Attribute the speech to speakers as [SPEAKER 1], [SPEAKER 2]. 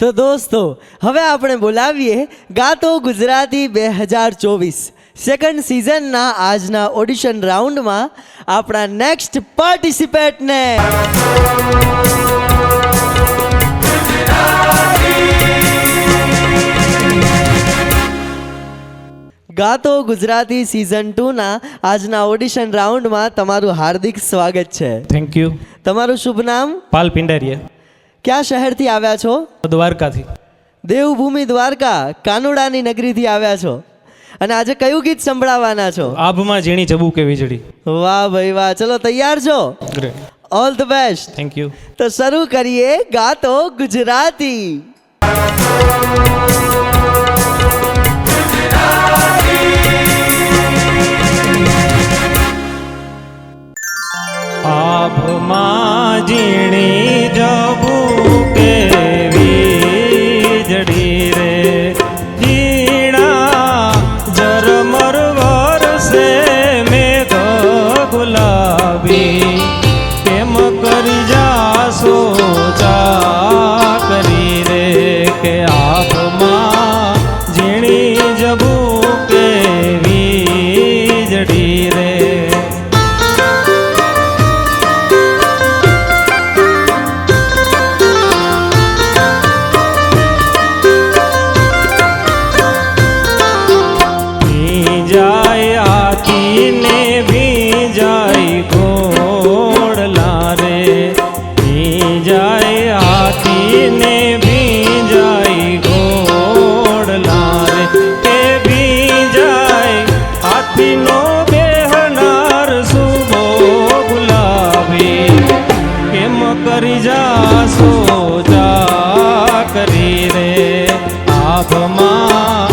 [SPEAKER 1] તો દોસ્તો હવે આપણે બોલાવીએ ગાતો ગુજરાતી 2024 સેકન્ડ સિઝનના આજના ઓડિશન રાઉન્ડમાં આપણા નેક્સ્ટ પાર્ટિસિપેન્ટને ગાતો ગુજરાતી સિઝન 2ના આજના ઓડિશન રાઉન્ડમાં તમારું હાર્દિક સ્વાગત છે.
[SPEAKER 2] Thank you.
[SPEAKER 1] તમારું શુભ નામ?
[SPEAKER 2] પાલ પિંડારિયા.
[SPEAKER 1] ક્યાં શહેરથી આવ્યા છો?
[SPEAKER 2] દ્વારકાથી.
[SPEAKER 1] દેવભૂમિ દ્વારકા કાનુડાની નગરીથી આવ્યા છો અને આજે કયું ગીત સંભળાવવાના છો?
[SPEAKER 2] આભમાં ઝીણી જબુ કે વીજળી.
[SPEAKER 1] વાહ ભાઈ વાહ. ચલો તૈયાર છો?
[SPEAKER 2] Great.
[SPEAKER 1] All the best.
[SPEAKER 2] Thank you.
[SPEAKER 1] તો શરૂ કરીએ ગાતો ગુજરાતી.
[SPEAKER 2] આભમાં ઝીણી જબુ કે વીજળી રે ઝીણા ઝરમર વરસે મેઘ ગુલાબી કેમ કરી જાશો ચાકરી રે કે આભમાં ઝીણી જબુ કે વીજળી રે. કરી જાશો ચાકરી રે આભમાં